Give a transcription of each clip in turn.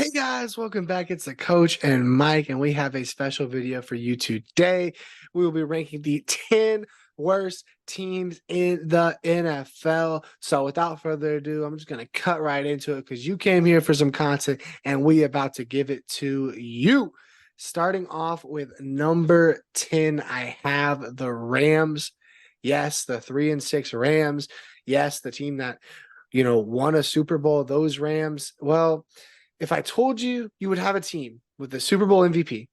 Hey guys, welcome back. It's the coach and Mike, and we have a special video for you today. We will be ranking the 10 worst teams in the NFL. So without further ado, I'm just going to cut right into it because you came here for some content and we about to give it to you. Starting off with number 10, I have the Rams. Yes, the 3-6 Rams. Yes, the team that, won a Super Bowl. Those Rams, well, if I told you you would have a team with the Super Bowl MVP,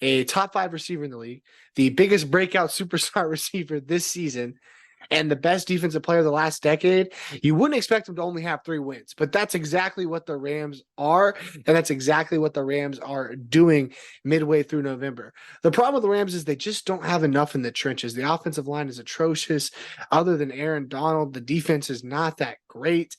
a top 5 receiver in the league, the biggest breakout superstar receiver this season, and the best defensive player of the last decade, you wouldn't expect them to only have 3 wins. But that's exactly what the Rams are, and that's exactly what the Rams are doing midway through November. The problem with the Rams is they just don't have enough in the trenches. The offensive line is atrocious. Other than Aaron Donald, the defense is not that great.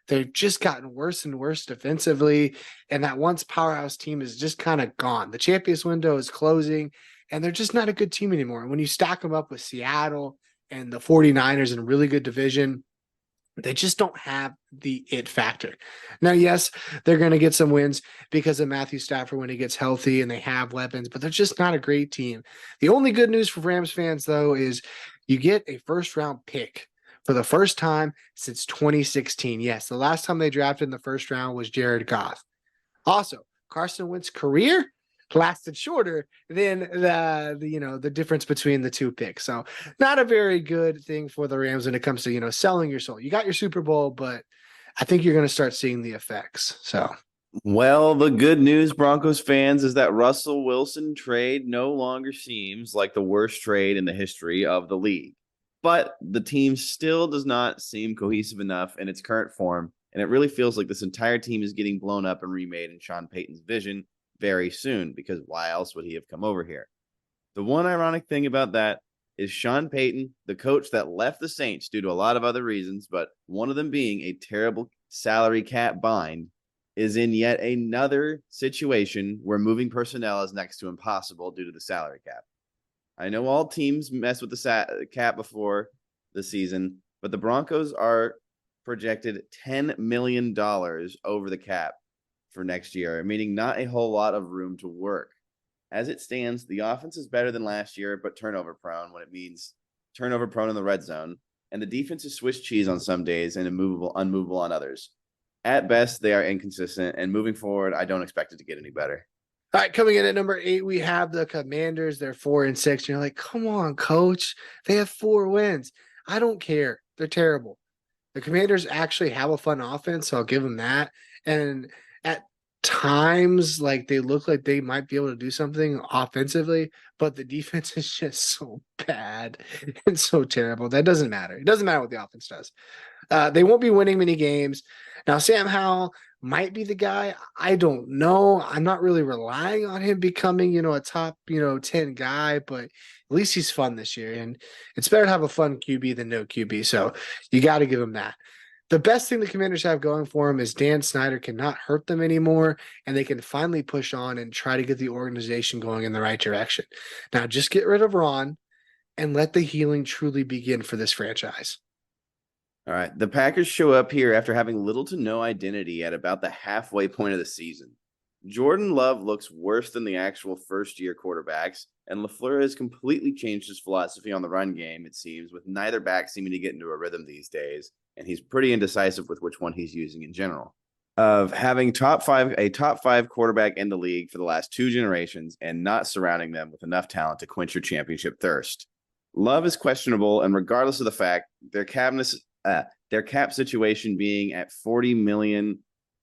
They've just gotten worse and worse defensively, and that once powerhouse team is just kind of gone. The Champions window is closing, and they're just not a good team anymore. And when you stack them up with Seattle and the 49ers in a really good division, they just don't have the it factor. Now, yes, they're going to get some wins because of Matthew Stafford when he gets healthy and they have weapons, but they're just not a great team. The only good news for Rams fans, though, is you get a first-round pick for the first time since 2016. Yes, the last time they drafted in the first round was Jared Goff. Also, Carson Wentz's career lasted shorter than the difference between the 2 picks. So not a very good thing for the Rams when it comes to, selling your soul. You got your Super Bowl, but I think you're going to start seeing the effects. So Well, the good news, Broncos fans, is that Russell Wilson trade no longer seems like the worst trade in the history of the league. But the team still does not seem cohesive enough in its current form, and it really feels like this entire team is getting blown up and remade in Sean Payton's vision very soon, because why else would he have come over here? The one ironic thing about that is Sean Payton, the coach that left the Saints due to a lot of other reasons, but one of them being a terrible salary cap bind, is in yet another situation where moving personnel is next to impossible due to the salary cap. I know all teams mess with the cap before the season, but the Broncos are projected $10 million over the cap for next year, meaning not a whole lot of room to work. As it stands, the offense is better than last year, but turnover prone when it means turnover prone in the red zone, and the defense is Swiss cheese on some days and unmovable on others. At best, they are inconsistent, and moving forward, I don't expect it to get any better. all right, coming in at number 8, we have the Commanders. They're 4-6. And you're like, come on, coach. They have 4 wins. I don't care. They're terrible. The Commanders actually have a fun offense, so I'll give them that. And at times, like, they look like they might be able to do something offensively, but the defense is just so bad and so terrible. That doesn't matter. It doesn't matter what the offense does. They won't be winning many games. Now, Sam Howell might be the guy. I don't know. I'm not really relying on him becoming, a top, 10 guy, but at least he's fun this year. And it's better to have a fun QB than no QB. So you got to give him that. The best thing the Commanders have going for them is Dan Snyder cannot hurt them anymore, and they can finally push on and try to get the organization going in the right direction. Now, just get rid of Ron and let the healing truly begin for this franchise. All right. The Packers show up here after having little to no identity at about the halfway point of the season. Jordan Love looks worse than the actual first-year quarterbacks, and LaFleur has completely changed his philosophy on the run game, it seems, with neither back seeming to get into a rhythm these days, and he's pretty indecisive with which one he's using in general. Of having a top five quarterback in the league for the last 2 generations and not surrounding them with enough talent to quench your championship thirst. Love is questionable, and regardless of the fact, their cap situation being at $40 million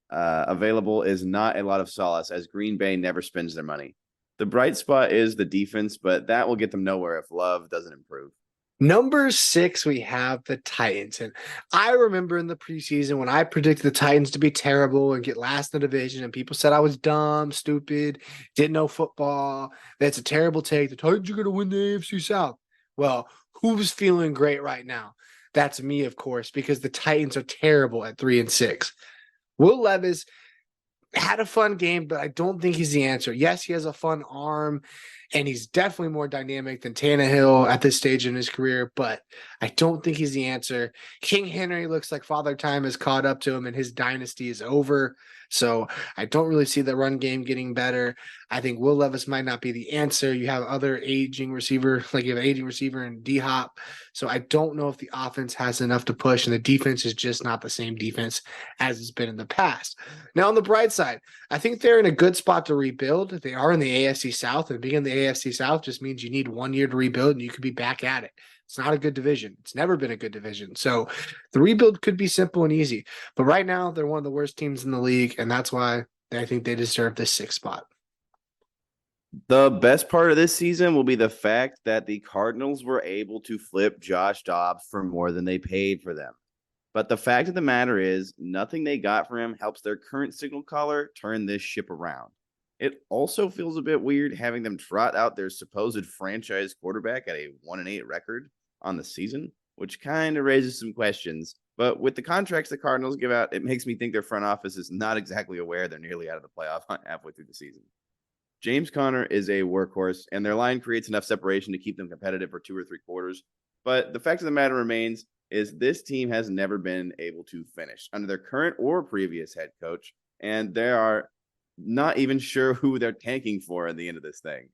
available is not a lot of solace, as Green Bay never spends their money. The bright spot is the defense, but that will get them nowhere if Love doesn't improve. Number 6, we have the Titans. And I remember in the preseason when I predicted the Titans to be terrible and get last in the division, and people said I was dumb, stupid, didn't know football. That's a terrible take. The Titans are going to win the AFC South. Well, who's feeling great right now? That's me, of course, because the Titans are terrible at 3-6. Will Levis had a fun game, but I don't think he's the answer. Yes, he has a fun arm, and he's definitely more dynamic than Tannehill at this stage in his career, but I don't think he's the answer. King Henry looks like Father Time has caught up to him and his dynasty is over. So I don't really see the run game getting better. I think Will Levis might not be the answer. You have other aging receiver, like you have an aging receiver in D-Hop. So I don't know if the offense has enough to push, and the defense is just not the same defense as it's been in the past. Now, on the bright side, I think they're in a good spot to rebuild. They are in the AFC South, and being in the AFC South just means you need 1 year to rebuild, and you could be back at it. It's not a good division. It's never been a good division. So the rebuild could be simple and easy. But right now, they're one of the worst teams in the league, and that's why I think they deserve this 6th spot. The best part of this season will be the fact that the Cardinals were able to flip Josh Dobbs for more than they paid for them. But the fact of the matter is, nothing they got for him helps their current signal caller turn this ship around. It also feels a bit weird having them trot out their supposed franchise quarterback at a 1-8 record on the season, which kind of raises some questions. But with the contracts the Cardinals give out, it makes me think their front office is not exactly aware they're nearly out of the playoff hunt halfway through the season. James Conner is a workhorse, and their line creates enough separation to keep them competitive for 2 or 3 quarters. But the fact of the matter remains is this team has never been able to finish under their current or previous head coach, and they are not even sure who they're tanking for at the end of this thing.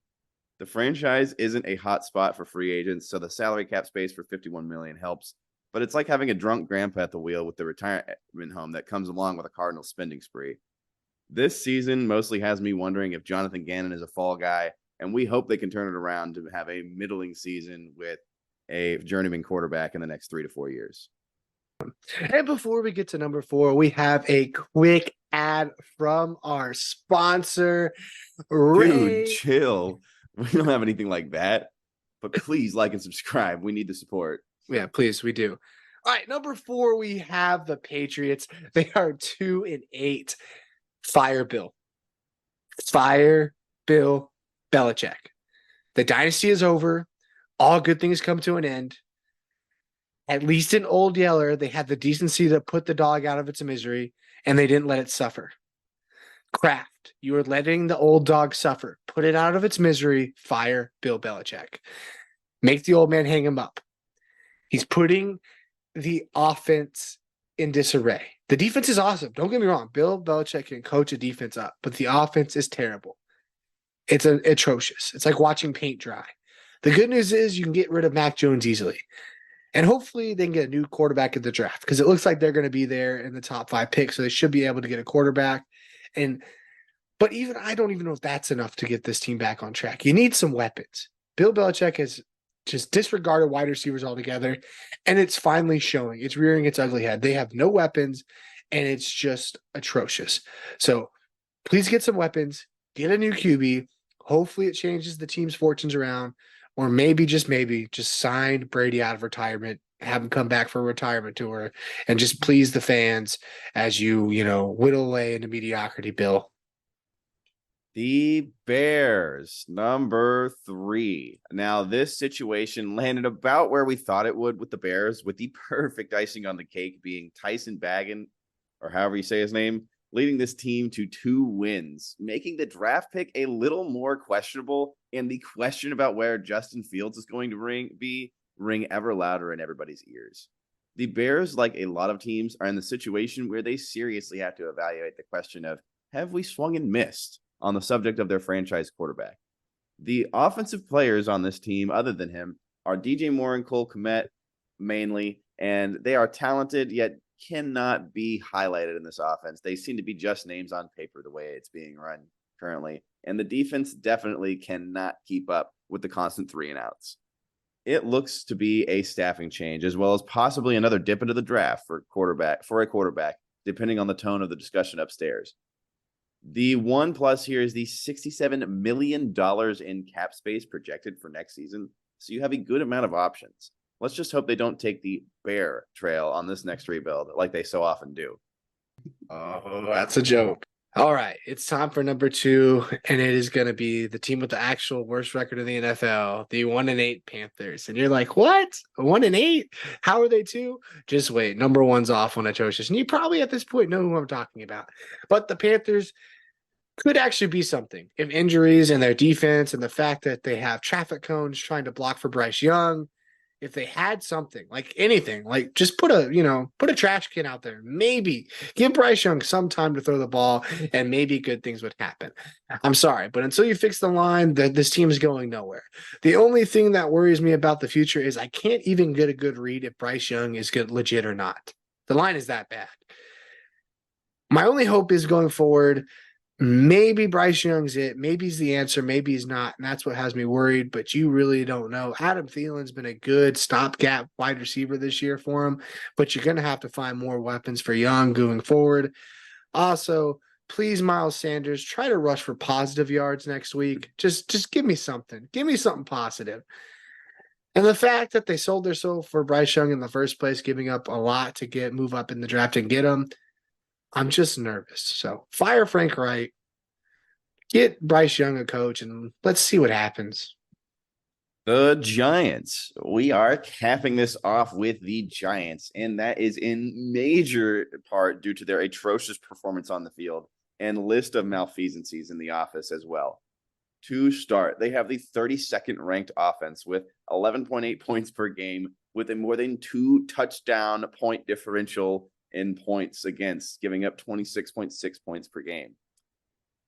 The franchise isn't a hot spot for free agents, so the salary cap space for $51 million helps. But it's like having a drunk grandpa at the wheel with the retirement home that comes along with a Cardinals spending spree. This season mostly has me wondering if Jonathan Gannon is a fall guy, and we hope they can turn it around to have a middling season with a journeyman quarterback in the next 3 to 4 years. And before we get to number 4, we have a quick ad from our sponsor, Ray. Dude, chill. We don't have anything like that, but please like and subscribe. We need the support. Yeah, please, we do. All right, number 4, we have the Patriots. They are 2-8. Fire Bill. Fire Bill Belichick. The dynasty is over. All good things come to an end. At least in Old Yeller, they had the decency to put the dog out of its misery, and they didn't let it suffer. Kraft, you are letting the old dog suffer. Put it out of its misery. Fire Bill Belichick. Make the old man hang him up. He's putting the offense in disarray. The defense is awesome. Don't get me wrong. Bill Belichick can coach a defense up, but the offense is terrible. It's atrocious. It's like watching paint dry. The good news is you can get rid of Mac Jones easily. And hopefully they can get a new quarterback in the draft because it looks like they're going to be there in the top 5 picks. So they should be able to get a quarterback. But even I don't even know if that's enough to get this team back on track. You need some weapons. Bill Belichick has just disregarded wide receivers altogether, and it's finally showing. It's rearing its ugly head. They have no weapons, and it's just atrocious. So please get some weapons, get a new QB. Hopefully it changes the team's fortunes around, or maybe, just sign Brady out of retirement, have him come back for a retirement tour, and just please the fans as you whittle away into mediocrity, Bill. The Bears, number 3. Now, this situation landed about where we thought it would with the Bears, with the perfect icing on the cake being Tyson Bagent, or however you say his name, leading this team to 2 wins, making the draft pick a little more questionable, and the question about where Justin Fields is going to ring ever louder in everybody's ears. The Bears, like a lot of teams, are in the situation where they seriously have to evaluate the question of, have we swung and missed on the subject of their franchise quarterback? The offensive players on this team, other than him, are DJ Moore and Cole Kmet mainly, and they are talented, yet cannot be highlighted in this offense. They seem to be just names on paper the way it's being run currently, and the defense definitely cannot keep up with the constant 3 and outs. It looks to be a staffing change, as well as possibly another dip into the draft for a quarterback, depending on the tone of the discussion upstairs. The one plus here is the $67 million in cap space projected for next season, so you have a good amount of options. Let's just hope they don't take the bear trail on this next rebuild like they so often do. Oh, that's a joke. All right, it's time for number 2, and it is going to be the team with the actual worst record in the NFL, the 1-8 Panthers. And you're like, what? 1-8? How are they 2? Just wait. Number 1's off on atrocious. And you probably at this point know who I'm talking about. But the Panthers, could actually be something if injuries and their defense and the fact that they have traffic cones trying to block for Bryce Young. If they had something like anything, like just put a trash can out there, maybe give Bryce Young some time to throw the ball and maybe good things would happen. I'm sorry, but until you fix the line, this team is going nowhere. The only thing that worries me about the future is I can't even get a good read if Bryce Young is good, legit or not. The line is that bad. My only hope is going forward. Maybe Bryce Young's it. Maybe he's the answer. Maybe he's not. And that's what has me worried. But you really don't know. Adam Thielen's been a good stopgap wide receiver this year for him. But you're going to have to find more weapons for Young going forward. Also, please, Miles Sanders, try to rush for positive yards next week. Just give me something. Give me something positive. And the fact that they sold their soul for Bryce Young in the first place, giving up a lot to move up in the draft and get him, I'm just nervous. So fire Frank Wright, get Bryce Young a coach, and let's see what happens. The Giants. We are capping this off with the Giants, and that is in major part due to their atrocious performance on the field and list of malfeasancies in the office as well. To start, they have the 32nd ranked offense with 11.8 points per game, with a more than 2 touchdown point differential in points against, giving up 26.6 points per game.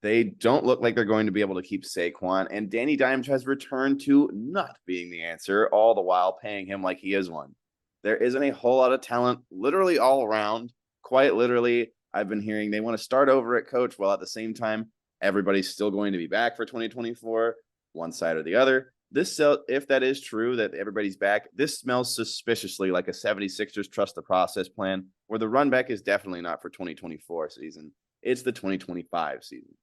They don't look like they're going to be able to keep Saquon, and Danny Dimes has returned to not being the answer, all the while paying him like he is one. There isn't a whole lot of talent literally all around. Quite literally, I've been hearing they want to start over at coach, while at the same time, everybody's still going to be back for 2024, one side or the other. If that is true, that everybody's back, this smells suspiciously like a 76ers trust the process plan, where the run back is definitely not for 2024 season. It's the 2025 season.